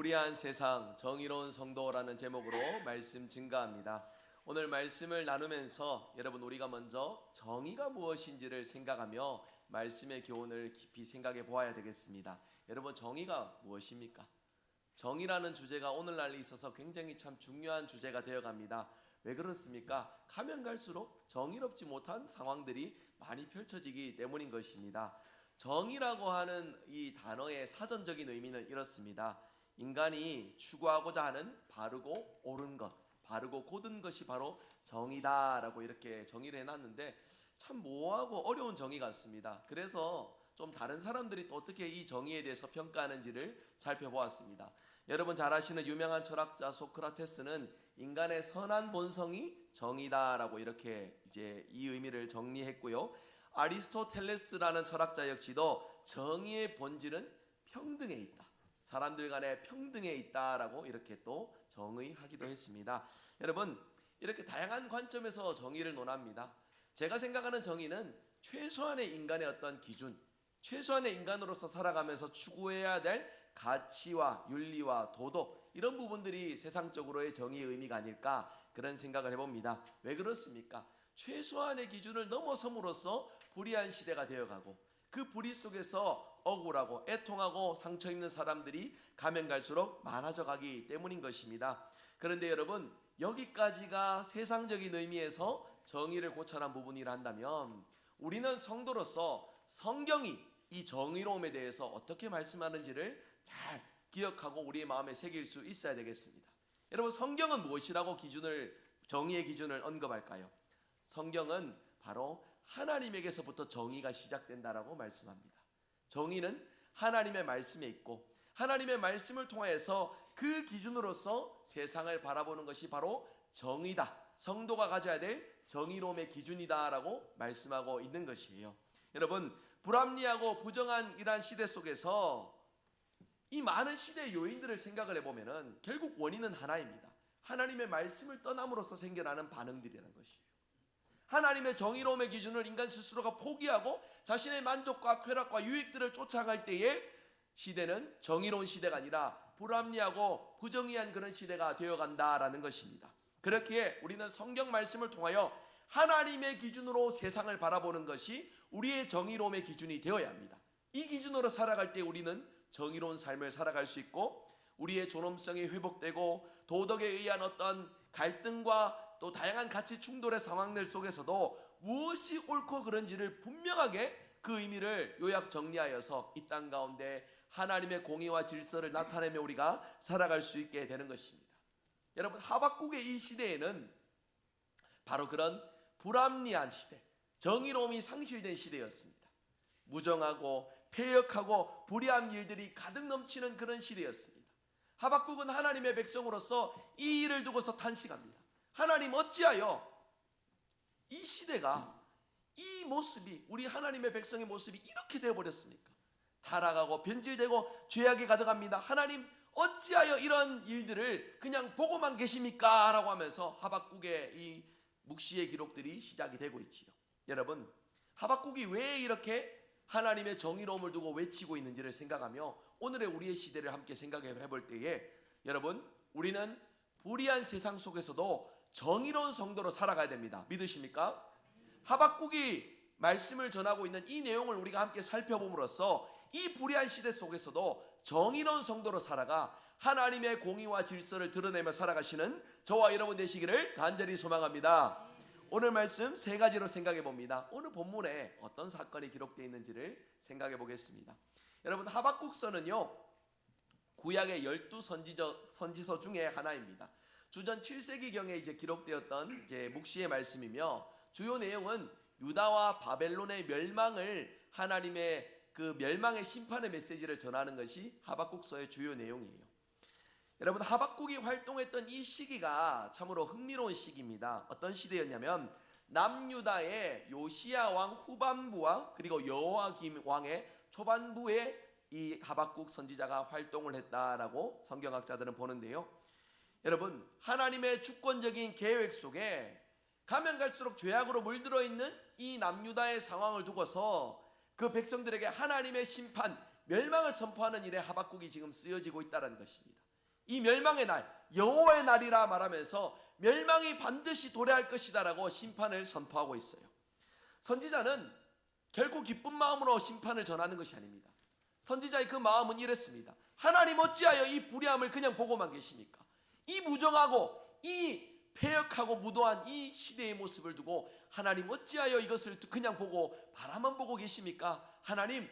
불의한 세상, 정의로운 성도라는 제목으로 말씀 증가합니다. 오늘 말씀을 나누면서 여러분 우리가 먼저 정의가 무엇인지를 생각하며 말씀의 교훈을 깊이 생각해 보아야 되겠습니다. 여러분 정의가 무엇입니까? 정의라는 주제가 오늘날 있어서 굉장히 참 중요한 주제가 되어갑니다. 왜 그렇습니까? 가면 갈수록 정의롭지 못한 상황들이 많이 펼쳐지기 때문인 것입니다. 정의라고 하는 이 단어의 사전적인 의미는 이렇습니다. 인간이 추구하고자 하는 바르고 옳은 것, 바르고 곧은 것이 바로 정의다라고 이렇게 정의를 해놨는데 참 모호하고 어려운 정의 같습니다. 그래서 좀 다른 사람들이 또 어떻게 이 정의에 대해서 평가하는지를 살펴보았습니다. 여러분 잘 아시는 유명한 철학자 소크라테스는 인간의 선한 본성이 정의다라고 이렇게 이제 이 의미를 정리했고요. 아리스토텔레스라는 철학자 역시도 정의의 본질은 평등에 있다. 사람들 간의 평등에 있다라고 이렇게 또 정의하기도 했습니다. 여러분 이렇게 다양한 관점에서 정의를 논합니다. 제가 생각하는 정의는 최소한의 인간의 어떤 기준, 최소한의 인간으로서 살아가면서 추구해야 될 가치와 윤리와 도덕 이런 부분들이 세상적으로의 정의의 의미가 아닐까 그런 생각을 해봅니다. 왜 그렇습니까? 최소한의 기준을 넘어섬으로써 불의한 시대가 되어가고 그 불의 속에서 억울하고 애통하고 상처 입는 사람들이 가면 갈수록 많아져 가기 때문인 것입니다. 그런데 여러분 여기까지가 세상적인 의미에서 정의를 고찰한 부분이라 한다면 우리는 성도로서 성경이 이 정의로움에 대해서 어떻게 말씀하는지를 잘 기억하고 우리의 마음에 새길 수 있어야 되겠습니다. 여러분 성경은 무엇이라고 정의의 기준을 언급할까요? 성경은 바로 하나님에게서부터 정의가 시작된다라고 말씀합니다. 정의는 하나님의 말씀에 있고 하나님의 말씀을 통하여서 그 기준으로서 세상을 바라보는 것이 바로 정의다. 성도가 가져야 될 정의로움의 기준이다라고 말씀하고 있는 것이에요. 여러분 불합리하고 부정한 이러한 시대 속에서 이 많은 시대의 요인들을 생각을 해보면 결국 원인은 하나입니다. 하나님의 말씀을 떠남으로써 생겨나는 반응들이라는 것이에요. 하나님의 정의로움의 기준을 인간 스스로가 포기하고 자신의 만족과 쾌락과 유익들을 쫓아갈 때에 시대는 정의로운 시대가 아니라 불합리하고 부정의한 그런 시대가 되어간다라는 것입니다. 그렇기에 우리는 성경 말씀을 통하여 하나님의 기준으로 세상을 바라보는 것이 우리의 정의로움의 기준이 되어야 합니다. 이 기준으로 살아갈 때 우리는 정의로운 삶을 살아갈 수 있고 우리의 존엄성이 회복되고 도덕에 의한 어떤 갈등과 또 다양한 가치 충돌의 상황들 속에서도 무엇이 옳고 그른지를 분명하게 그 의미를 요약 정리하여서 이 땅 가운데 하나님의 공의와 질서를 나타내며 우리가 살아갈 수 있게 되는 것입니다. 여러분 하박국의 이 시대에는 바로 그런 불합리한 시대, 정의로움이 상실된 시대였습니다. 무정하고 패역하고 불의한 일들이 가득 넘치는 그런 시대였습니다. 하박국은 하나님의 백성으로서 이 일을 두고서 탄식합니다. 하나님 어찌하여 이 시대가 이 모습이 우리 하나님의 백성의 모습이 이렇게 되어버렸습니까? 타락하고 변질되고 죄악이 가득합니다. 하나님 어찌하여 이런 일들을 그냥 보고만 계십니까? 라고 하면서 하박국의 이 묵시의 기록들이 시작이 되고 있지요. 여러분 하박국이 왜 이렇게 하나님의 정의로움을 두고 외치고 있는지를 생각하며 오늘의 우리의 시대를 함께 생각해 볼 때에 여러분 우리는 불의한 세상 속에서도 정의로운 성도로 살아가야 됩니다. 믿으십니까? 하박국이 말씀을 전하고 있는 이 내용을 우리가 함께 살펴봄으로써 이 불의한 시대 속에서도 정의로운 성도로 살아가 하나님의 공의와 질서를 드러내며 살아가시는 저와 여러분 되시기를 간절히 소망합니다. 오늘 말씀 세 가지로 생각해 봅니다. 오늘 본문에 어떤 사건이 기록되어 있는지를 생각해 보겠습니다. 여러분 하박국서는요 구약의 12선지서 중에 하나입니다. 주전 7세기경에 이제 기록되었던 이제 묵시의 말씀이며 주요 내용은 유다와 바벨론의 멸망을 하나님의 그 멸망의 심판의 메시지를 전하는 것이 하박국서의 주요 내용이에요. 여러분 하박국이 활동했던 이 시기가 참으로 흥미로운 시기입니다. 어떤 시대였냐면 남유다의 요시야 왕 후반부와 그리고 여호와김 왕의 초반부에 이 하박국 선지자가 활동을 했다라고 성경학자들은 보는데요. 여러분 하나님의 주권적인 계획 속에 가면 갈수록 죄악으로 물들어 있는 이 남유다의 상황을 두고서 그 백성들에게 하나님의 심판, 멸망을 선포하는 일에 하박국이 지금 쓰여지고 있다는 것입니다. 이 멸망의 날, 여호와의 날이라 말하면서 멸망이 반드시 도래할 것이다라고 심판을 선포하고 있어요. 선지자는 결코 기쁜 마음으로 심판을 전하는 것이 아닙니다. 선지자의 그 마음은 이랬습니다. 하나님 어찌하여 이 불의함을 그냥 보고만 계십니까? 이 무정하고 이 폐역하고 무도한 이 시대의 모습을 두고 하나님 어찌하여 이것을 그냥 보고 바라만 보고 계십니까? 하나님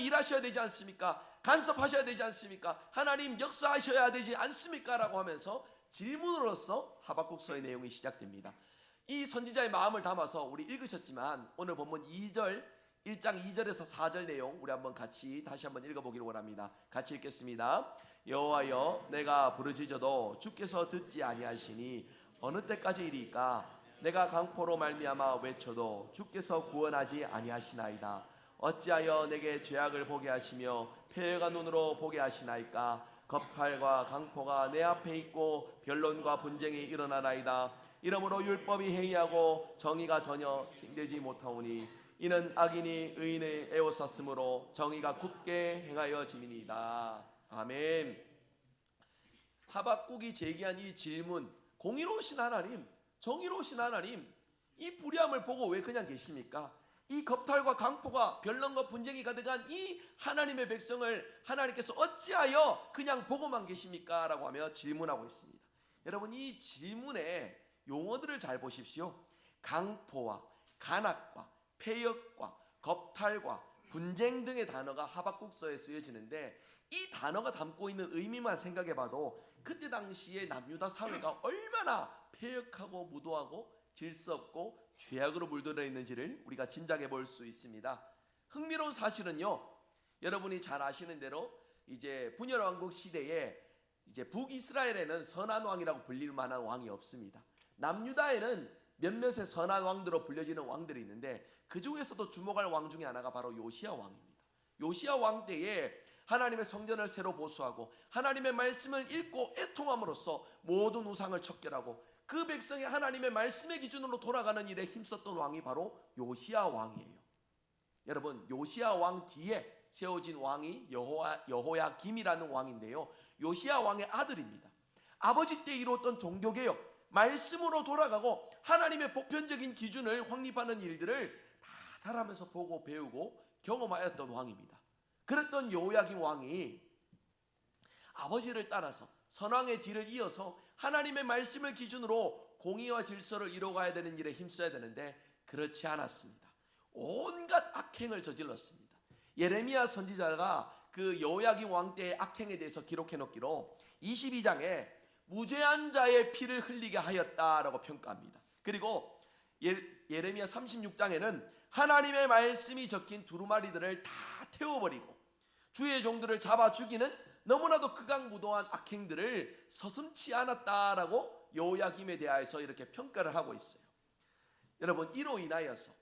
일하셔야 되지 않습니까? 간섭하셔야 되지 않습니까? 하나님 역사하셔야 되지 않습니까? 라고 하면서 질문으로서 하박국서의 내용이 시작됩니다. 이 선지자의 마음을 담아서 우리 읽으셨지만 오늘 본문 1장 2절에서 4절 내용 우리 한번 같이 다시 한번 읽어보기를 원합니다. 같이 읽겠습니다. 여호와여, 내가 부르짖어도 주께서 듣지 아니하시니 어느 때까지이리까? 내가 강포로 말미암아 외쳐도 주께서 구원하지 아니하시나이다. 어찌하여 내게 죄악을 보게 하시며 폐허가 눈으로 보게 하시나이까? 겁탈과 강포가 내 앞에 있고 변론과 분쟁이 일어나나이다. 이러므로 율법이 해이하고 정의가 전혀 힘되지 못하오니 이는 악인이 의인을 에워쌌으므로 정의가 굳게 행하여짐이니이다. 아멘. 하박국이 제기한 이 질문, 공의로우신 하나님, 정의로우신 하나님, 이 불의함을 보고 왜 그냥 계십니까? 이 겁탈과 강포가 변론과 분쟁이 가득한 이 하나님의 백성을 하나님께서 어찌하여 그냥 보고만 계십니까? 라고 하며 질문하고 있습니다. 여러분, 이 질문의 용어들을 잘 보십시오. 강포와 간악과 폐역과 겁탈과 분쟁 등의 단어가 하박국서에 쓰여지는데 이 단어가 담고 있는 의미만 생각해봐도 그때 당시의 남유다 사회가 얼마나 폐역하고 무도하고 질서 없고 죄악으로 물들어 있는지를 우리가 짐작해 볼 수 있습니다. 흥미로운 사실은요, 여러분이 잘 아시는 대로 이제 분열 왕국 시대에 이제 북이스라엘에는 선한 왕이라고 불릴 만한 왕이 없습니다. 남유다에는 몇몇의 선한 왕들로 불려지는 왕들이 있는데 그 중에서도 주목할 왕 중에 하나가 바로 요시야 왕입니다. 요시야 왕 때에 하나님의 성전을 새로 보수하고 하나님의 말씀을 읽고 애통함으로써 모든 우상을 척결하고 그 백성이 하나님의 말씀의 기준으로 돌아가는 일에 힘썼던 왕이 바로 요시야 왕이에요. 여러분, 요시야 왕 뒤에 세워진 왕이 여호야김이라는 왕인데요, 요시야 왕의 아들입니다. 아버지 때 이루었던 종교개혁, 말씀으로 돌아가고 하나님의 보편적인 기준을 확립하는 일들을 다 자라면서 보고 배우고 경험하였던 왕입니다. 그랬던 여호야김 왕이 아버지를 따라서 선왕의 뒤를 이어서 하나님의 말씀을 기준으로 공의와 질서를 이루어가야 되는 일에 힘써야 되는데 그렇지 않았습니다. 온갖 악행을 저질렀습니다. 예레미야 선지자가 그 여호야김 왕 때의 악행에 대해서 기록해 놓기로 22장에 무죄한 자의 피를 흘리게 하였다라고 평가합니다. 그리고 예레미야 36장에는 하나님의 말씀이 적힌 두루마리들을 다 태워버리고 주의 종들을 잡아 죽이는 너무나도 극악무도한 악행들을 서슴지 않았다라고 여호야김에 대하여서 이렇게 평가를 하고 있어요. 여러분, 이로 인하여서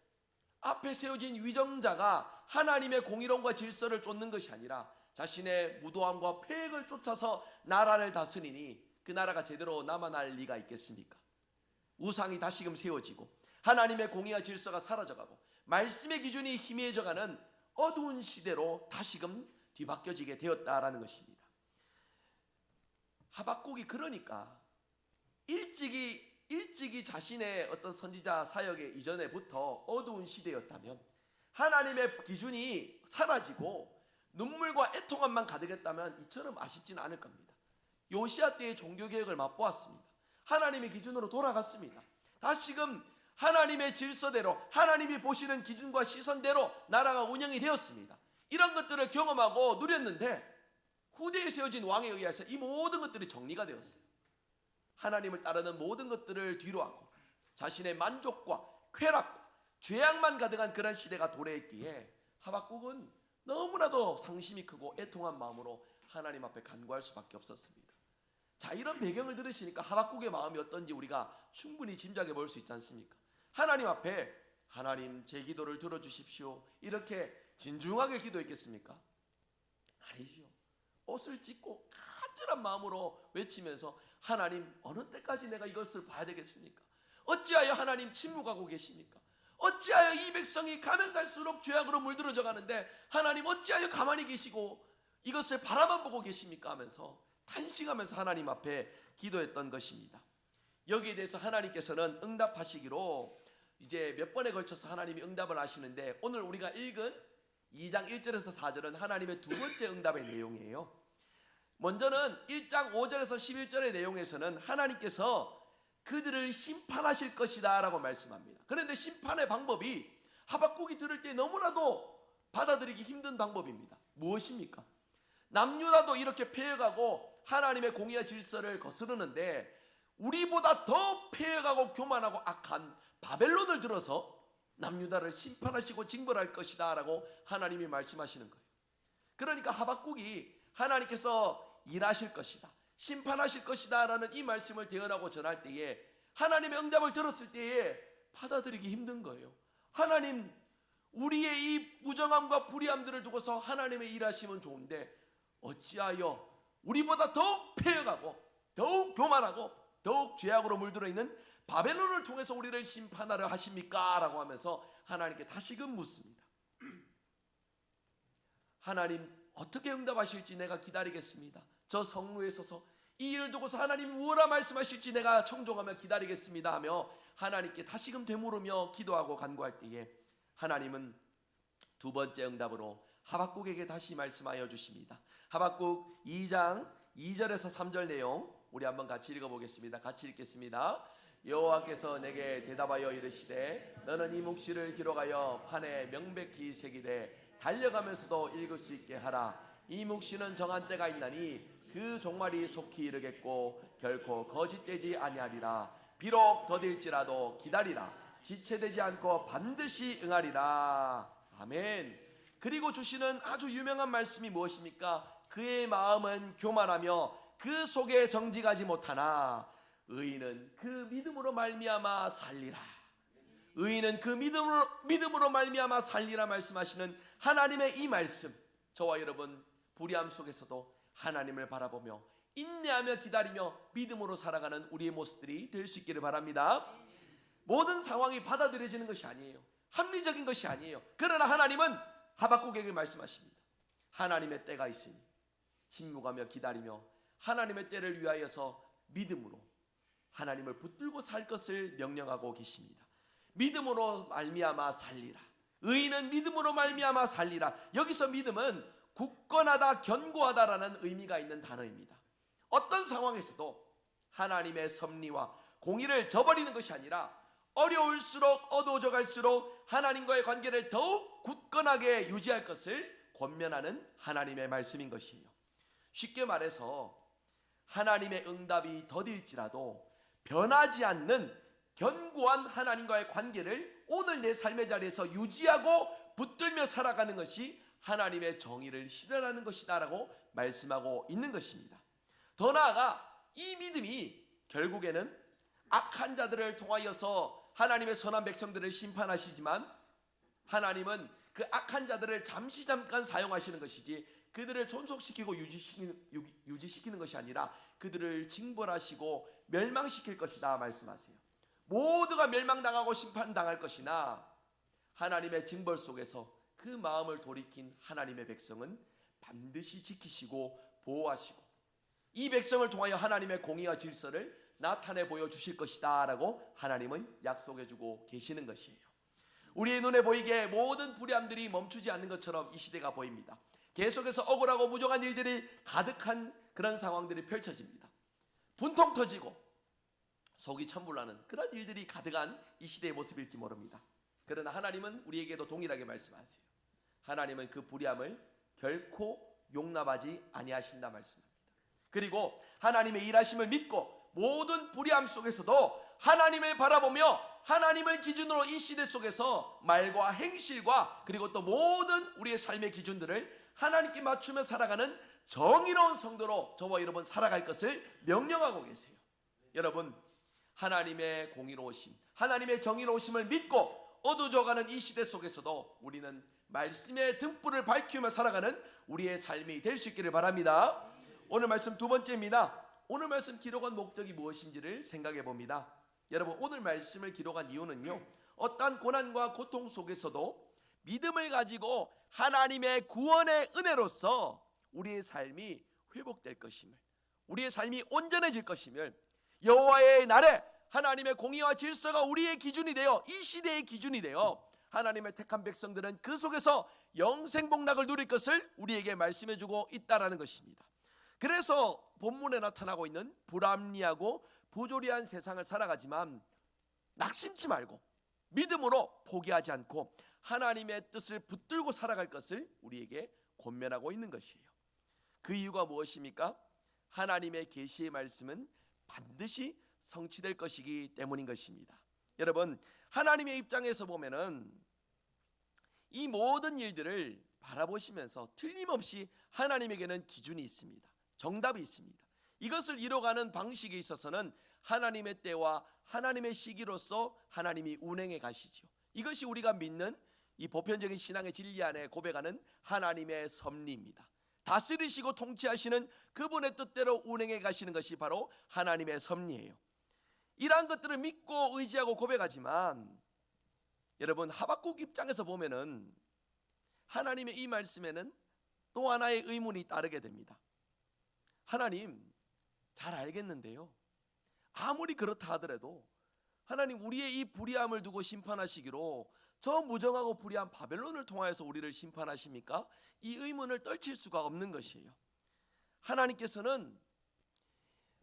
앞에 세워진 위정자가 하나님의 공의론과 질서를 쫓는 것이 아니라 자신의 무도함과 폐역을 쫓아서 나라를 다스리니 그 나라가 제대로 남아날 리가 있겠습니까? 우상이 다시금 세워지고 하나님의 공의와 질서가 사라져가고 말씀의 기준이 희미해져가는 어두운 시대로 다시금 뒤바뀌어지게 되었다라는 것입니다. 하박국이 그러니까 일찍이 자신의 어떤 선지자 사역의 이전에부터 어두운 시대였다면, 하나님의 기준이 사라지고 눈물과 애통함만 가득했다면 이처럼 아쉽지는 않을 겁니다. 요시야 때의 종교개혁을 맛보았습니다. 하나님의 기준으로 돌아갔습니다. 다시금 하나님의 질서대로, 하나님이 보시는 기준과 시선대로 나라가 운영이 되었습니다. 이런 것들을 경험하고 누렸는데 후대에 세워진 왕에 의해서 이 모든 것들이 정리가 되었어요. 하나님을 따르는 모든 것들을 뒤로하고 자신의 만족과 쾌락과 죄악만 가득한 그런 시대가 도래했기에 하박국은 너무나도 상심이 크고 애통한 마음으로 하나님 앞에 간구할 수밖에 없었습니다. 자, 이런 배경을 들으시니까 하박국의 마음이 어떤지 우리가 충분히 짐작해 볼 수 있지 않습니까? 하나님 앞에 하나님 제 기도를 들어주십시오 이렇게 진중하게 기도했겠습니까? 아니죠. 옷을 찢고 간절한 마음으로 외치면서 하나님 어느 때까지 내가 이것을 봐야 되겠습니까? 어찌하여 하나님 침묵하고 계십니까? 어찌하여 이 백성이 가면 갈수록 죄악으로 물들어져 가는데 하나님 어찌하여 가만히 계시고 이것을 바라만 보고 계십니까? 하면서 탄식하면서 하나님 앞에 기도했던 것입니다. 여기에 대해서 하나님께서는 응답하시기로 이제 몇 번에 걸쳐서 하나님이 응답을 하시는데, 오늘 우리가 읽은 2장 1절에서 4절은 하나님의 두 번째 응답의 내용이에요. 먼저는 1장 5절에서 11절의 내용에서는 하나님께서 그들을 심판하실 것이다 라고 말씀합니다. 그런데 심판의 방법이 하박국이 들을 때 너무나도 받아들이기 힘든 방법입니다. 무엇입니까? 남유다도 이렇게 패해가고 하나님의 공의와 질서를 거스르는데, 우리보다 더 패해가고 교만하고 악한 바벨론을 들어서 남유다를 심판하시고 징벌할 것이다 라고 하나님이 말씀하시는 거예요. 그러니까 하박국이 하나님께서 일하실 것이다, 심판하실 것이다 라는 이 말씀을 대언하고 전할 때에, 하나님의 응답을 들었을 때에 받아들이기 힘든 거예요. 하나님, 우리의 이 무정함과 불의함들을 두고서 하나님의 일하심은 좋은데 어찌하여 우리보다 더욱 패해가고 더욱 교만하고 더욱 죄악으로 물들어 있는 바벨론을 통해서 우리를 심판하려 하십니까? 라고 하면서 하나님께 다시금 묻습니다. 하나님, 어떻게 응답하실지 내가 기다리겠습니다. 저 성루에 서서 이 일을 두고서 하나님이 무엇라 말씀하실지 내가 청종하며 기다리겠습니다 하며 하나님께 다시금 되물으며 기도하고 간구할 때에, 하나님은 두 번째 응답으로 하박국에게 다시 말씀하여 주십니다. 하박국 2장 2절에서 3절 내용 우리 한번 같이 읽어보겠습니다. 같이 읽겠습니다. 여호와께서 내게 대답하여 이르시되 너는 이 묵시를 기록하여 판에 명백히 새기되 달려가면서도 읽을 수 있게 하라. 이 묵시는 정한 때가 있나니 그 종말이 속히 이르겠고 결코 거짓되지 아니하리라. 비록 더딜지라도 기다리라. 지체되지 않고 반드시 응하리라. 아멘. 그리고 주시는 아주 유명한 말씀이 무엇입니까? 그의 마음은 교만하며 그 속에 정직하지 못하나 의인은 그 믿음으로 말미암아 살리라. 의인은 그 믿음으로 말미암아 살리라 말씀하시는 하나님의 이 말씀, 저와 여러분 불의함 속에서도 하나님을 바라보며 인내하며 기다리며 믿음으로 살아가는 우리의 모습들이 될 수 있기를 바랍니다. 모든 상황이 받아들여지는 것이 아니에요. 합리적인 것이 아니에요. 그러나 하나님은 하박국에게 말씀하십니다. 하나님의 때가 있으니 침묵하며 기다리며 하나님의 때를 위하여서 믿음으로 하나님을 붙들고 살 것을 명령하고 계십니다. 믿음으로 말미암아 살리라. 의인은 믿음으로 말미암아 살리라. 여기서 믿음은 굳건하다, 견고하다라는 의미가 있는 단어입니다. 어떤 상황에서도 하나님의 섭리와 공의를 저버리는 것이 아니라 어려울수록 어두워져 갈수록 하나님과의 관계를 더욱 굳건하게 유지할 것을 권면하는 하나님의 말씀인 것이에요. 쉽게 말해서 하나님의 응답이 더딜지라도 변하지 않는 견고한 하나님과의 관계를 오늘 내 삶의 자리에서 유지하고 붙들며 살아가는 것이 하나님의 정의를 실현하는 것이다 라고 말씀하고 있는 것입니다. 더 나아가 이 믿음이 결국에는 악한 자들을 통하여서 하나님의 선한 백성들을 심판하시지만, 하나님은 그 악한 자들을 잠깐 사용하시는 것이지 그들을 존속시키고 유지시키는 것이 아니라 그들을 징벌하시고 멸망시킬 것이다 말씀하세요. 모두가 멸망당하고 심판당할 것이나 하나님의 징벌 속에서 그 마음을 돌이킨 하나님의 백성은 반드시 지키시고 보호하시고 이 백성을 통하여 하나님의 공의와 질서를 나타내 보여주실 것이다 라고 하나님은 약속해주고 계시는 것이에요. 우리의 눈에 보이게 모든 불의함들이 멈추지 않는 것처럼 이 시대가 보입니다. 계속해서 억울하고 무정한 일들이 가득한 그런 상황들이 펼쳐집니다. 분통 터지고 속이 천불나는 그런 일들이 가득한 이 시대의 모습일지 모릅니다. 그러나 하나님은 우리에게도 동일하게 말씀하세요. 하나님은 그 불의함을 결코 용납하지 아니하신다 말씀합니다. 그리고 하나님의 일하심을 믿고 모든 불의함 속에서도 하나님을 바라보며 하나님을 기준으로 이 시대 속에서 말과 행실과 그리고 또 모든 우리의 삶의 기준들을 하나님께 맞추며 살아가는 정의로운 성도로 저와 여러분 살아갈 것을 명령하고 계세요. 여러분, 하나님의 공의로우심, 하나님의 정의로우심을 믿고 어두워져가는 이 시대 속에서도 우리는 말씀의 등불을 밝히며 살아가는 우리의 삶이 될 수 있기를 바랍니다. 오늘 말씀 두 번째입니다. 오늘 말씀 기록한 목적이 무엇인지를 생각해 봅니다. 여러분, 오늘 말씀을 기록한 이유는요, 어떠한 고난과 고통 속에서도 믿음을 가지고 하나님의 구원의 은혜로서 우리의 삶이 회복될 것임을, 우리의 삶이 온전해질 것이며 여호와의 날에 하나님의 공의와 질서가 우리의 기준이 되어 이 시대의 기준이 되어 하나님의 택한 백성들은 그 속에서 영생복락을 누릴 것을 우리에게 말씀해주고 있다라는 것입니다. 그래서 본문에 나타나고 있는 불합리하고 부조리한 세상을 살아가지만 낙심치 말고 믿음으로 포기하지 않고 하나님의 뜻을 붙들고 살아갈 것을 우리에게 권면하고 있는 것이에요. 그 이유가 무엇입니까? 하나님의 계시의 말씀은 반드시 성취될 것이기 때문인 것입니다. 여러분, 하나님의 입장에서 보면은 이 모든 일들을 바라보시면서 틀림없이 하나님에게는 기준이 있습니다. 정답이 있습니다. 이것을 이뤄가는 방식에 있어서는 하나님의 때와 하나님의 시기로서 하나님이 운행해 가시죠. 이것이 우리가 믿는 이 보편적인 신앙의 진리 안에 고백하는 하나님의 섭리입니다. 다스리시고 통치하시는 그분의 뜻대로 운행해 가시는 것이 바로 하나님의 섭리예요. 이러한 것들을 믿고 의지하고 고백하지만 여러분, 하박국 입장에서 보면은 하나님의 이 말씀에는 또 하나의 의문이 따르게 됩니다. 하나님, 잘 알겠는데요, 아무리 그렇다 하더라도 하나님, 우리의 이 불의함을 두고 심판하시기로 저 무정하고 불의한 바벨론을 통하여서 우리를 심판하십니까? 이 의문을 떨칠 수가 없는 것이에요. 하나님께서는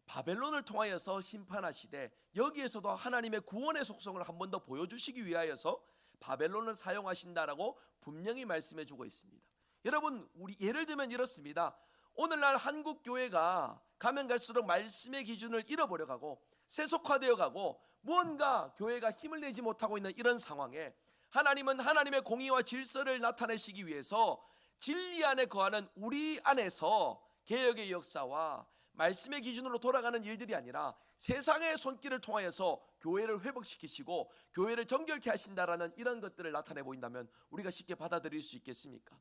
바벨론을 통하여서 심판하시되 여기에서도 하나님의 구원의 속성을 한 번 더 보여주시기 위하여서 바벨론을 사용하신다라고 분명히 말씀해 주고 있습니다. 여러분, 우리 예를 들면 이렇습니다. 오늘날 한국 교회가 가면 갈수록 말씀의 기준을 잃어버려 가고 세속화되어 가고 무언가 교회가 힘을 내지 못하고 있는 이런 상황에 하나님은 하나님의 공의와 질서를 나타내시기 위해서 진리 안에 거하는 우리 안에서 개혁의 역사와 말씀의 기준으로 돌아가는 일들이 아니라 세상의 손길을 통하여서 교회를 회복시키시고 교회를 정결케 하신다라는 이런 것들을 나타내 보인다면 우리가 쉽게 받아들일 수 있겠습니까?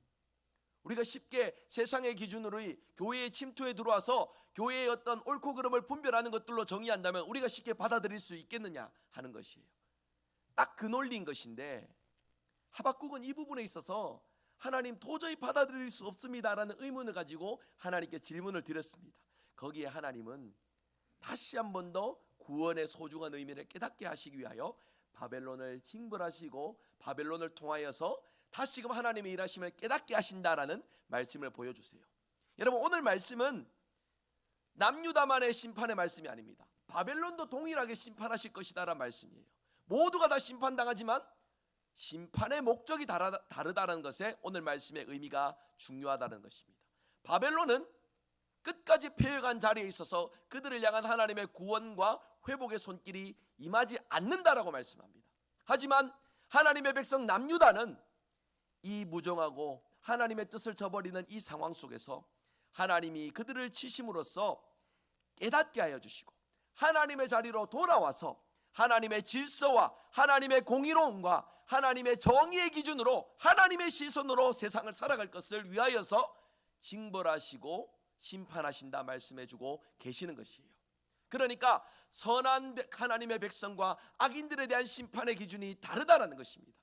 우리가 쉽게 세상의 기준으로 교회의 침투에 들어와서 교회의 어떤 옳고 그름을 분별하는 것들로 정의한다면 우리가 쉽게 받아들일 수 있겠느냐 하는 것이에요. 딱 그 논리인 것인데 하박국은 이 부분에 있어서 하나님, 도저히 받아들일 수 없습니다라는 의문을 가지고 하나님께 질문을 드렸습니다. 거기에 하나님은 다시 한 번 더 구원의 소중한 의미를 깨닫게 하시기 위하여 바벨론을 징벌하시고 바벨론을 통하여서 다시금 하나님의 일하심을 깨닫게 하신다라는 말씀을 보여주세요. 여러분, 오늘 말씀은 남유다만의 심판의 말씀이 아닙니다. 바벨론도 동일하게 심판하실 것이다라는 말씀이에요. 모두가 다 심판당하지만 심판의 목적이 다르다는 것에 오늘 말씀의 의미가 중요하다는 것입니다. 바벨론은 끝까지 패해간 자리에 있어서 그들을 향한 하나님의 구원과 회복의 손길이 임하지 않는다라고 말씀합니다. 하지만 하나님의 백성 남유다는 이 무정하고 하나님의 뜻을 저버리는 이 상황 속에서 하나님이 그들을 치심으로써 깨닫게 하여 주시고 하나님의 자리로 돌아와서 하나님의 질서와 하나님의 공의로움과 하나님의 정의의 기준으로 하나님의 시선으로 세상을 살아갈 것을 위하여서 징벌하시고 심판하신다 말씀해주고 계시는 것이에요. 그러니까 선한 하나님의 백성과 악인들에 대한 심판의 기준이 다르다는 것입니다.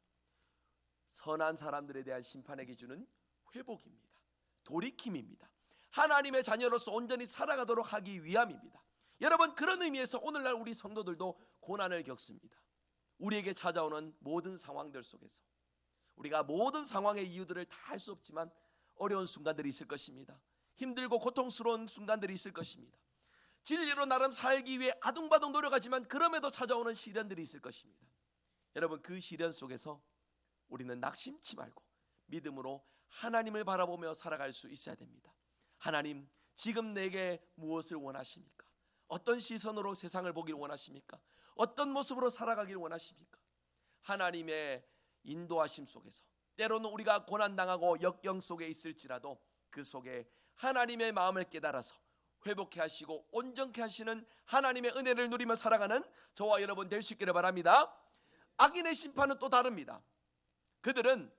선한 사람들에 대한 심판의 기준은 회복입니다. 돌이킴입니다. 하나님의 자녀로서 온전히 살아가도록 하기 위함입니다. 여러분, 그런 의미에서 오늘날 우리 성도들도 고난을 겪습니다. 우리에게 찾아오는 모든 상황들 속에서 우리가 모든 상황의 이유들을 다 알 수 없지만 어려운 순간들이 있을 것입니다. 힘들고 고통스러운 순간들이 있을 것입니다. 진리로 나름 살기 위해 아둥바둥 노력하지만 그럼에도 찾아오는 시련들이 있을 것입니다. 여러분, 그 시련 속에서 우리는 낙심치 말고 믿음으로 하나님을 바라보며 살아갈 수 있어야 됩니다. 하나님, 지금 내게 무엇을 원하십니까? 어떤 시선으로 세상을 보기를 원하십니까? 어떤 모습으로 살아가기를 원하십니까? 하나님의 인도하심 속에서 때로는 우리가 고난당하고 역경 속에 있을지라도 그 속에 하나님의 마음을 깨달아서 회복케 하시고 온전케 하시는 하나님의 은혜를 누리며 살아가는 저와 여러분 될 수 있기를 바랍니다. 악인의 심판은 또 다릅니다. 그들은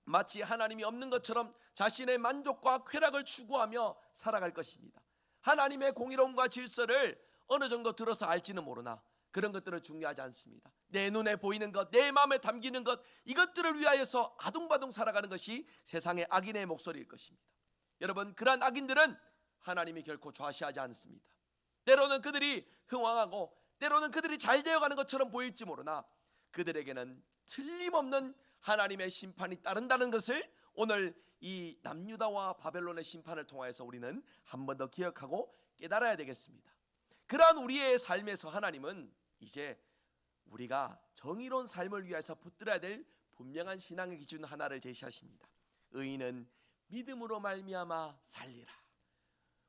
마치 하나님이 없는 것처럼 자신의 만족과 쾌락을 추구하며 살아갈 것입니다. 하나님의 공의로움과 질서를 어느 정도 들어서 알지는 모르나 그런 것들은 중요하지 않습니다. 내 눈에 보이는 것, 내 마음에 담기는 것, 이것들을 위하여서 아둥바둥 살아가는 것이 세상의 악인의 목소리일 것입니다. 여러분, 그러한 악인들은 하나님이 결코 좌시하지 않습니다. 때로는 그들이 흥황하고 때로는 그들이 잘 되어가는 것처럼 보일지 모르나 그들에게는 틀림없는 하나님의 심판이 따른다는 것을 오늘 이 남유다와 바벨론의 심판을 통하여서 우리는 한 번 더 기억하고 깨달아야 되겠습니다. 그러한 우리의 삶에서 하나님은 이제 우리가 정의로운 삶을 위해서 붙들어야 될 분명한 신앙의 기준 하나를 제시하십니다. 의인은 믿음으로 말미암아 살리라.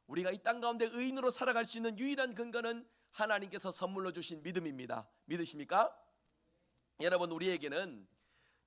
우리가 이 땅 가운데 의인으로 살아갈 수 있는 유일한 근거는 하나님께서 선물로 주신 믿음입니다. 믿으십니까? 여러분, 우리에게는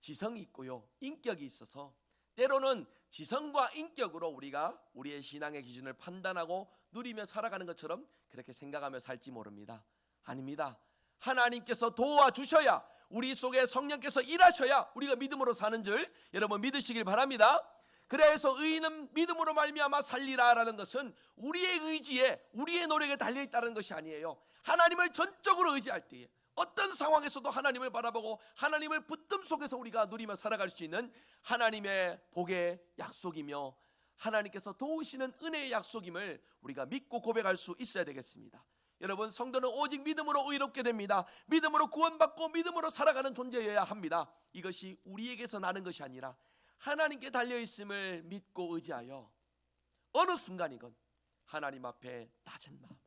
지성이 있고요, 인격이 있어서 때로는 지성과 인격으로 우리가 우리의 신앙의 기준을 판단하고 누리며 살아가는 것처럼 그렇게 생각하며 살지 모릅니다. 아닙니다. 하나님께서 도와주셔야, 우리 속에 성령께서 일하셔야 우리가 믿음으로 사는 줄 여러분 믿으시길 바랍니다. 그래서 의인은 믿음으로 말미암아 살리라라는 것은 우리의 의지에, 우리의 노력에 달려있다는 것이 아니에요. 하나님을 전적으로 의지할 때에 어떤 상황에서도 하나님을 바라보고 하나님을 붙듦 속에서 우리가 누리며 살아갈 수 있는 하나님의 복의 약속이며 하나님께서 도우시는 은혜의 약속임을 우리가 믿고 고백할 수 있어야 되겠습니다. 여러분, 성도는 오직 믿음으로 의롭게 됩니다. 믿음으로 구원받고 믿음으로 살아가는 존재여야 합니다. 이것이 우리에게서 나는 것이 아니라 하나님께 달려있음을 믿고 의지하여 어느 순간이건 하나님 앞에 낮은 마음으로,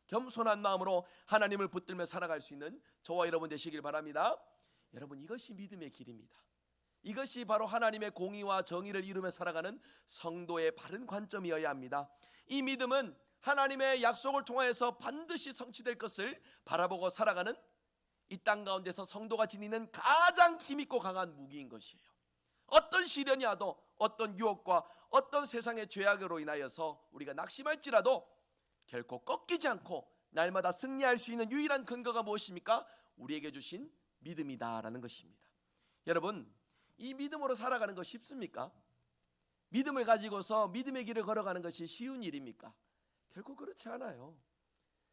겸손한 마음으로 하나님을 붙들며 살아갈 수 있는 저와 여러분 되시길 바랍니다. 여러분, 이것이 믿음의 길입니다. 이것이 바로 하나님의 공의와 정의를 이루며 살아가는 성도의 바른 관점이어야 합니다. 이 믿음은 하나님의 약속을 통하여서 반드시 성취될 것을 바라보고 살아가는 이 땅 가운데서 성도가 지니는 가장 힘있고 강한 무기인 것이에요. 어떤 시련이 와도, 어떤 유혹과 어떤 세상의 죄악으로 인하여서 우리가 낙심할지라도 결코 꺾이지 않고 날마다 승리할 수 있는 유일한 근거가 무엇입니까? 우리에게 주신 믿음이다라는 것입니다. 여러분, 이 믿음으로 살아가는 거 쉽습니까? 믿음을 가지고서 믿음의 길을 걸어가는 것이 쉬운 일입니까? 결코 그렇지 않아요.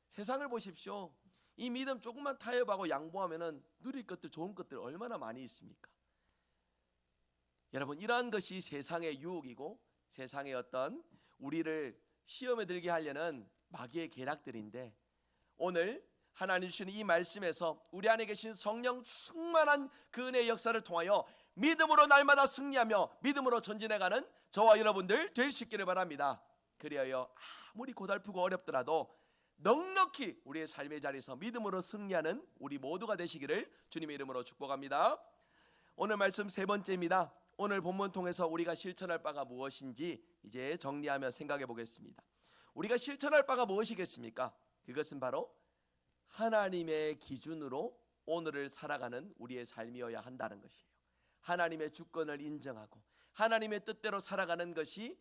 세상을 보십시오. 이 믿음 조금만 타협하고 양보하면 누릴 것들, 좋은 것들 얼마나 많이 있습니까? 여러분, 이러한 것이 세상의 유혹이고 세상의 어떤 우리를 시험에 들게 하려는 마귀의 계략들인데, 오늘 하나님 주시는 이 말씀에서 우리 안에 계신 성령 충만한 그 은혜의 역사를 통하여 믿음으로 날마다 승리하며 믿음으로 전진해가는 저와 여러분들 될 수 있기를 바랍니다. 그리하여 아무리 고달프고 어렵더라도 넉넉히 우리의 삶의 자리에서 믿음으로 승리하는 우리 모두가 되시기를 주님의 이름으로 축복합니다. 오늘 말씀 세 번째입니다. 오늘 본문 통해서 우리가 실천할 바가 무엇인지 이제 정리하며 생각해 보겠습니다. 우리가 실천할 바가 무엇이겠습니까? 그것은 바로 하나님의 기준으로 오늘을 살아가는 우리의 삶이어야 한다는 것이에요. 하나님의 주권을 인정하고 하나님의 뜻대로 살아가는 것이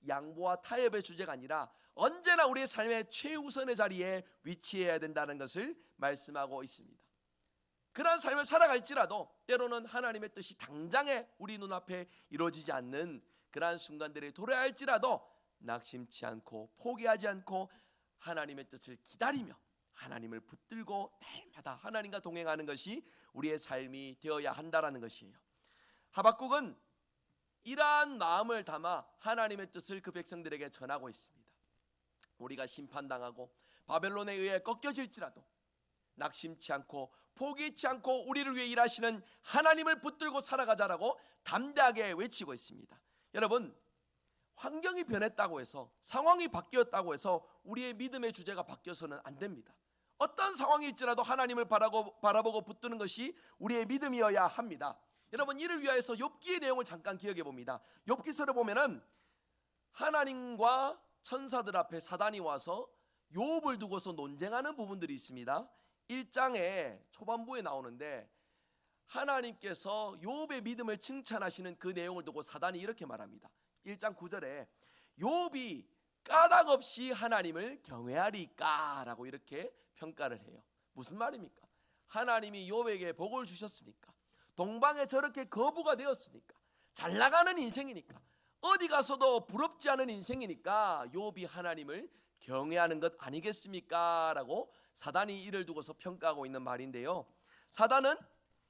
양보와 타협의 주제가 아니라 언제나 우리의 삶의 최우선의 자리에 위치해야 된다는 것을 말씀하고 있습니다. 그러한 삶을 살아갈지라도 때로는 하나님의 뜻이 당장에 우리 눈앞에 이루어지지 않는 그러한 순간들에 도래야 할지라도 낙심치 않고 포기하지 않고 하나님의 뜻을 기다리며 하나님을 붙들고 날마다 하나님과 동행하는 것이 우리의 삶이 되어야 한다라는 것이에요. 하박국은 이러한 마음을 담아 하나님의 뜻을 그 백성들에게 전하고 있습니다. 우리가 심판당하고 바벨론에 의해 꺾여질지라도 낙심치 않고 포기치 않고 우리를 위해 일하시는 하나님을 붙들고 살아가자라고 담대하게 외치고 있습니다. 여러분, 환경이 변했다고 해서, 상황이 바뀌었다고 해서 우리의 믿음의 주제가 바뀌어서는 안 됩니다. 어떤 상황일지라도 하나님을 바라보고 붙드는 것이 우리의 믿음이어야 합니다. 여러분, 이를 위하여서 욥기의 내용을 잠깐 기억해 봅니다. 욥기서를 보면은 하나님과 천사들 앞에 사단이 와서 욥을 두고서 논쟁하는 부분들이 있습니다. 1장의 초반부에 나오는데 하나님께서 욥의 믿음을 칭찬하시는 그 내용을 두고 사단이 이렇게 말합니다. 1장 9절에 욥이 까닭 없이 하나님을 경외하리까 라고 이렇게 평가를 해요. 무슨 말입니까? 하나님이 욥에게 복을 주셨으니까, 동방에 저렇게 거부가 되었으니까, 잘 나가는 인생이니까, 어디 가서도 부럽지 않은 인생이니까 욥이 하나님을 경외하는 것 아니겠습니까? 라고 사단이 이를 두고서 평가하고 있는 말인데요, 사단은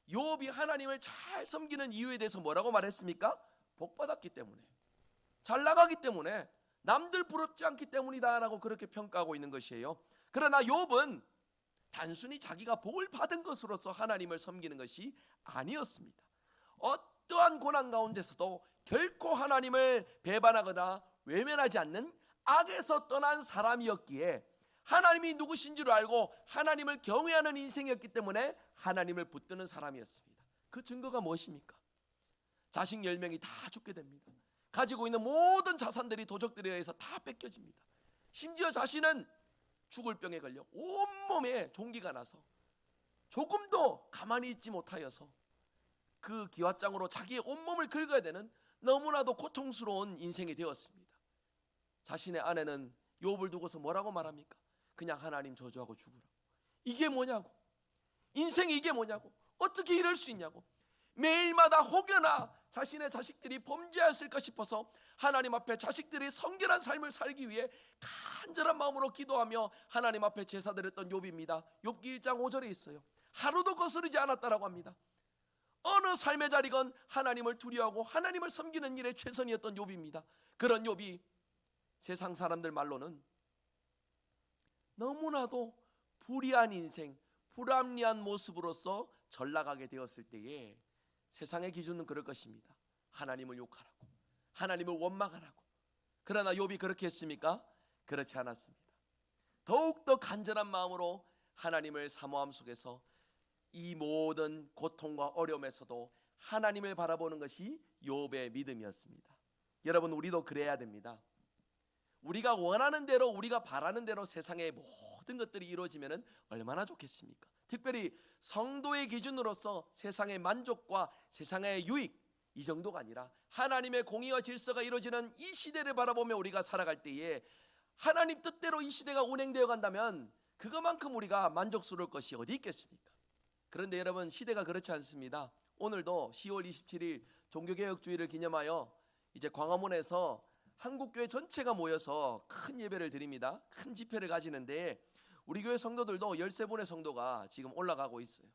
욥이 하나님을 잘 섬기는 이유에 대해서 뭐라고 말했습니까? 복받았기 때문에, 잘 나가기 때문에, 남들 부럽지 않기 때문이다라고 그렇게 평가하고 있는 것이에요. 그러나 욥은 단순히 자기가 복을 받은 것으로서 하나님을 섬기는 것이 아니었습니다. 어떠한 고난 가운데서도 결코 하나님을 배반하거나 외면하지 않는 악에서 떠난 사람이었기에 하나님이 누구신 줄 알고 하나님을 경외하는 인생이었기 때문에 하나님을 붙드는 사람이었습니다. 그 증거가 무엇입니까? 자식 10명이 다 죽게 됩니다. 가지고 있는 모든 자산들이 도적들에 의해서 다 뺏겨집니다. 심지어 자신은 죽을 병에 걸려 온몸에 종기가 나서 조금도 가만히 있지 못하여서 그 기왓장으로 자기의 온몸을 긁어야 되는 너무나도 고통스러운 인생이 되었습니다. 자신의 아내는 욥을 두고서 뭐라고 말합니까? 그냥 하나님 저주하고 죽으라. 이게 뭐냐고, 인생이 이게 뭐냐고, 어떻게 이럴 수 있냐고. 매일마다 혹여나 자신의 자식들이 범죄했을까 싶어서 하나님 앞에 자식들이 성결한 삶을 살기 위해 간절한 마음으로 기도하며 하나님 앞에 제사드렸던 욥입니다. 욥기 1장 5절에 있어요. 하루도 거스르지 않았다라고 합니다. 어느 삶의 자리건 하나님을 두려워하고 하나님을 섬기는 일에 최선이었던 욥입니다. 그런 욥이 세상 사람들 말로는 너무나도 불의한 인생, 불합리한 모습으로서 전락하게 되었을 때에 세상의 기준은 그럴 것입니다. 하나님을 욕하라고, 하나님을 원망하라고. 그러나 욥이 그렇게 했습니까? 그렇지 않았습니다. 더욱더 간절한 마음으로 하나님을 사모함 속에서 이 모든 고통과 어려움에서도 하나님을 바라보는 것이 욥의 믿음이었습니다. 여러분, 우리도 그래야 됩니다. 우리가 원하는 대로, 우리가 바라는 대로 세상의 모든 것들이 이루어지면 얼마나 좋겠습니까? 특별히 성도의 기준으로서 세상의 만족과 세상의 유익, 이 정도가 아니라 하나님의 공의와 질서가 이루어지는 이 시대를 바라보며 우리가 살아갈 때에 하나님 뜻대로 이 시대가 운행되어 간다면 그것만큼 우리가 만족스러울 것이 어디 있겠습니까? 그런데 여러분, 시대가 그렇지 않습니다. 오늘도 10월 27일 종교개혁주의를 기념하여 이제 광화문에서 한국교회 전체가 모여서 큰 예배를 드립니다. 큰 집회를 가지는데 우리 교회 성도들도 13분의 성도가 지금 올라가고 있어요.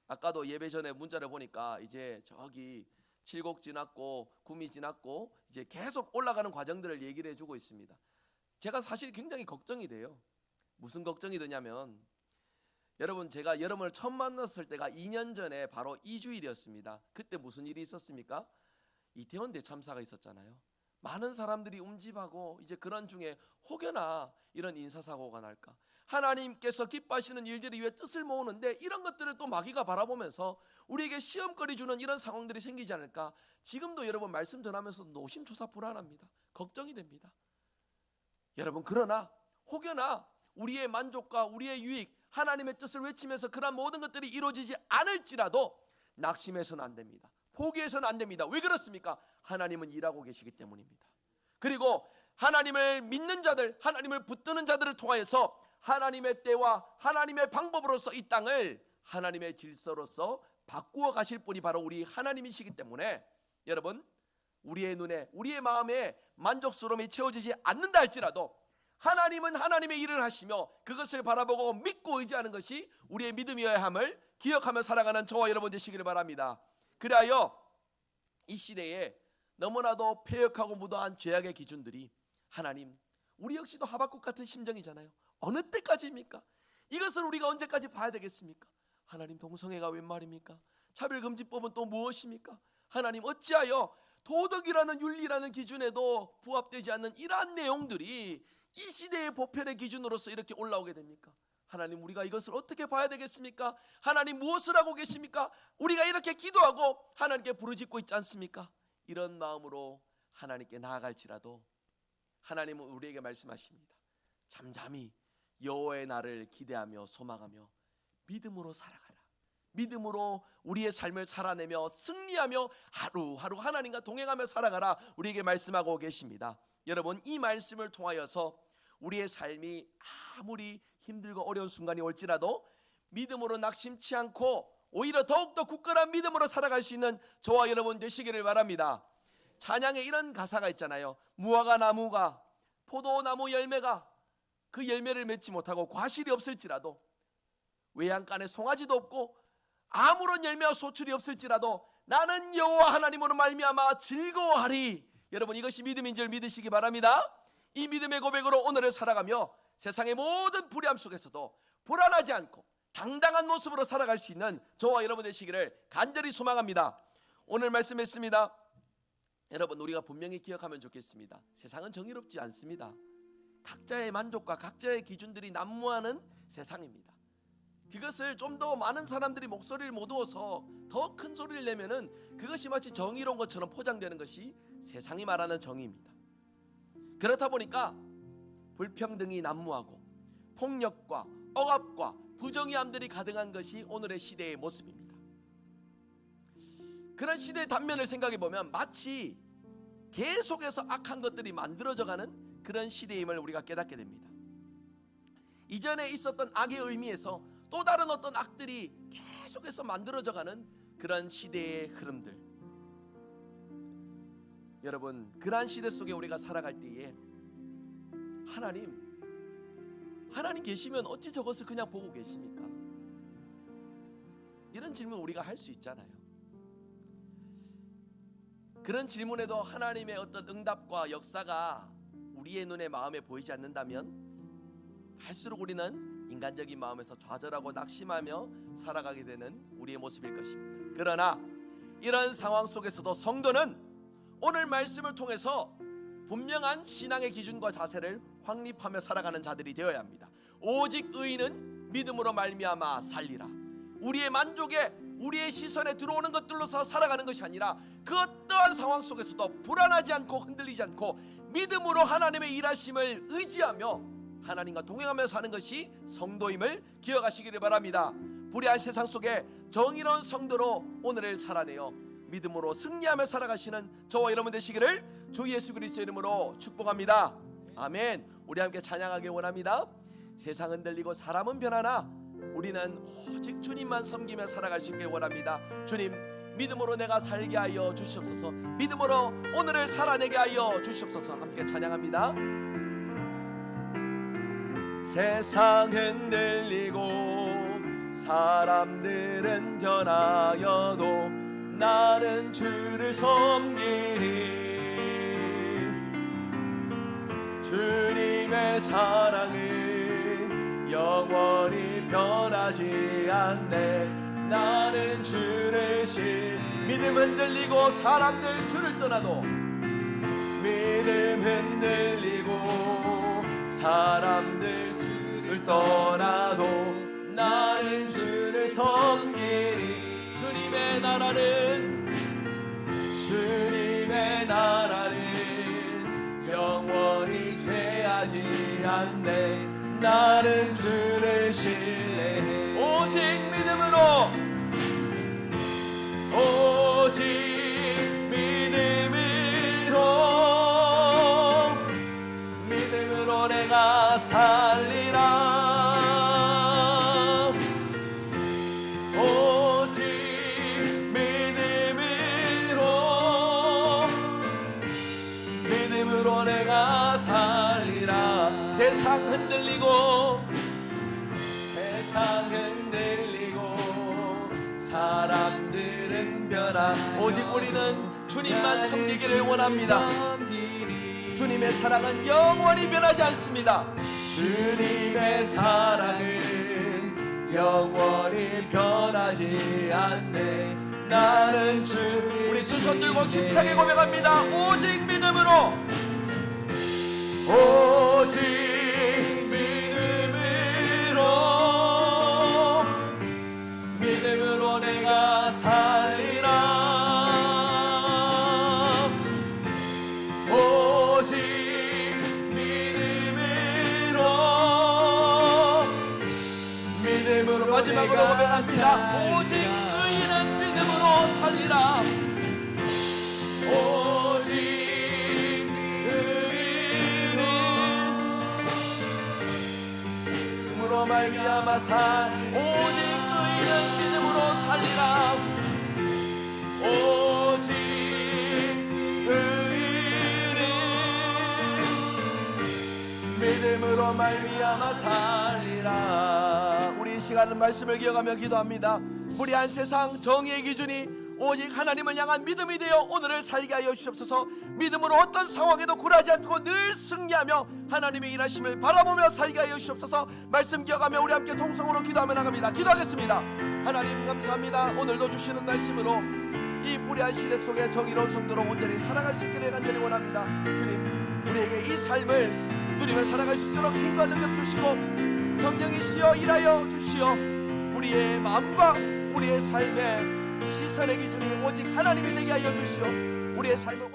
아까도 예배 전에 문자를 보니까 이제 저기 칠곡 지났고 구미 지났고 이제 계속 올라가는 과정들을 얘기를 해주고 있습니다. 제가 사실 굉장히 걱정이 돼요. 무슨 걱정이 되냐면, 여러분, 제가 여러분을 처음 만났을 때가 2년 전에 바로 이주일이었습니다. 그때 무슨 일이 있었습니까? 이태원 대참사가 있었잖아요. 많은 사람들이 움집하고 이제 그런 중에 혹여나 이런 인사사고가 날까, 하나님께서 기뻐하시는 일들이 위해 뜻을 모으는데 이런 것들을 또 마귀가 바라보면서 우리에게 시험거리 주는 이런 상황들이 생기지 않을까. 지금도 여러분 말씀 전하면서 노심초사 불안합니다. 걱정이 됩니다. 여러분, 그러나 혹여나 우리의 만족과 우리의 유익, 하나님의 뜻을 외치면서 그런 모든 것들이 이루어지지 않을지라도 낙심해서는 안 됩니다. 포기해서는 안 됩니다. 왜 그렇습니까? 하나님은 일하고 계시기 때문입니다. 그리고 하나님을 믿는 자들, 하나님을 붙드는 자들을 통하여서 하나님의 때와 하나님의 방법으로서 이 땅을 하나님의 질서로서 바꾸어 가실 분이 바로 우리 하나님이시기 때문에 여러분, 우리의 눈에, 우리의 마음에 만족스러움이 채워지지 않는다 할지라도 하나님은 하나님의 일을 하시며 그것을 바라보고 믿고 의지하는 것이 우리의 믿음이어야 함을 기억하며 살아가는 저와 여러분 되시기를 바랍니다. 그리하여 이 시대에 너무나도 폐역하고 무도한 죄악의 기준들이, 하나님, 우리 역시도 하박국 같은 심정이잖아요. 어느 때까지입니까? 이것을 우리가 언제까지 봐야 되겠습니까? 하나님, 동성애가 웬 말입니까? 차별금지법은 또 무엇입니까? 하나님, 어찌하여 도덕이라는 윤리라는 기준에도 부합되지 않는 이러한 내용들이 이 시대의 보편의 기준으로서 이렇게 올라오게 됩니까? 하나님, 우리가 이것을 어떻게 봐야 되겠습니까? 하나님, 무엇을 하고 계십니까? 우리가 이렇게 기도하고 하나님께 부르짖고 있지 않습니까? 이런 마음으로 하나님께 나아갈지라도 하나님은 우리에게 말씀하십니다. 잠잠히 여호와의 날을 기대하며 소망하며 믿음으로 살아가라. 믿음으로 우리의 삶을 살아내며 승리하며 하루하루 하나님과 동행하며 살아가라. 우리에게 말씀하고 계십니다. 여러분, 이 말씀을 통하여서 우리의 삶이 아무리 힘들고 어려운 순간이 올지라도 믿음으로 낙심치 않고 오히려 더욱더 굳건한 믿음으로 살아갈 수 있는 저와 여러분 되시기를 바랍니다. 찬양에 이런 가사가 있잖아요. 무화과 나무가, 포도나무 열매가 그 열매를 맺지 못하고 과실이 없을지라도, 외양간에 송아지도 없고 아무런 열매와 소출이 없을지라도 나는 여호와 하나님으로 말미암아 즐거워하리. 여러분, 이것이 믿음인 줄 믿으시기 바랍니다. 이 믿음의 고백으로 오늘을 살아가며 세상의 모든 불의함 속에서도 불안하지 않고 당당한 모습으로 살아갈 수 있는 저와 여러분 되시기를 간절히 소망합니다. 오늘 말씀했습니다. 여러분, 우리가 분명히 기억하면 좋겠습니다. 세상은 정의롭지 않습니다. 각자의 만족과 각자의 기준들이 난무하는 세상입니다. 그것을 좀 더 많은 사람들이 목소리를 모두어서 더 큰 소리를 내면은 그것이 마치 정의로운 것처럼 포장되는 것이 세상이 말하는 정의입니다. 그렇다 보니까 불평등이 난무하고 폭력과 억압과 부정의함들이 가득한 것이 오늘의 시대의 모습입니다. 그런 시대의 단면을 생각해 보면 마치 계속해서 악한 것들이 만들어져가는 그런 시대임을 우리가 깨닫게 됩니다. 이전에 있었던 악의 의미에서 또 다른 어떤 악들이 계속해서 만들어져가는 그런 시대의 흐름들. 여러분, 그러한 시대 속에 우리가 살아갈 때에 하나님 계시면 어찌 저것을 그냥 보고 계십니까? 이런 질문 우리가 할 수 있잖아요. 그런 질문에도 하나님의 어떤 응답과 역사가 우리의 눈에 마음에 보이지 않는다면 갈수록 우리는 인간적인 마음에서 좌절하고 낙심하며 살아가게 되는 우리의 모습일 것입니다. 그러나 이런 상황 속에서도 성도는 오늘 말씀을 통해서 분명한 신앙의 기준과 자세를 확립하며 살아가는 자들이 되어야 합니다. 오직 의인은 믿음으로 말미암아 살리라. 우리의 만족에 우리의 시선에 들어오는 것들로서 살아가는 것이 아니라 그 어떠한 상황 속에서도 불안하지 않고 흔들리지 않고 믿음으로 하나님의 일하심을 의지하며 하나님과 동행하며 사는 것이 성도임을 기억하시기를 바랍니다. 불의한 세상 속에 정의로운 성도로 오늘을 살아내어 믿음으로 승리하며 살아가시는 저와 여러분 되시기를 주 예수 그리스도의 이름으로 축복합니다. 아멘. 우리 함께 찬양하기 원합니다. 세상은 흔들리고 사람은 변하나 우리는 오직 주님만 섬기며 살아갈 수 있길 원합니다. 주님, 믿음으로 내가 살게 하여 주시옵소서. 믿음으로 오늘을 살아내게 하여 주시옵소서. 함께 찬양합니다. 세상 흔들리고 사람들은 변하여도 나는 주를 섬기리. 주님의 사랑은 영원히 변하지 않네. 나는 주를 믿음 흔들리고 사람들 주를 떠나도 믿음 흔들리고 사람들 주를 떠나도 나는 주를 섬기리. 주님의 나라는 영원히 쇠하지 않네. 나는 주를 신뢰해. 오직 믿음으로 내가 살리라. 오직 믿음으로 내가 살리라. 세상 흔들리고 사람들은 변하. 오직 우리는 주님만 섬기기를 원합니다. 주님의 사랑은 영원히 변하지 않습니다. 주님의 사랑은 영원히 변하지 않네. 나는 우리 두 손 들고 힘차게 고백합니다. 오직 믿음으로 내가 살리라. 오직 믿음으로 마지막으로 고백합니다. 오직 의인은 믿음으로 살리라. 오직 의인은 믿음으로 말미암아 오직 의인은 믿음으로 살리라. 오직 의인은 믿음으로 말미암아 살리라. 우리 이 시간은 말씀을 기억하며 기도합니다. 불의한 세상 정의의 기준이 오직 하나님을 향한 믿음이 되어 오늘을 살게 하여 주시옵소서. 믿음으로 어떤 상황에도 굴하지 않고 늘 승리하며 하나님의 일하심을 바라보며 살게 하여 주시옵소서. 말씀 기억하며 우리 함께 통성으로 기도하며 나갑니다. 기도하겠습니다. 하나님 감사합니다. 오늘도 주시는 말씀으로 이 불의한 시대 속에 정의로운 성도로 온전히 살아갈 수 있기를 간절히 원합니다. 주님, 우리에게 이 삶을 누리며 살아갈 수 있도록 힘과 능력 주시고 성령이시여 일하여 주시어 우리의 마음과 우리의 삶의 시선의 기준이 오직 하나님이 되게 하여 주시어 우리의 삶을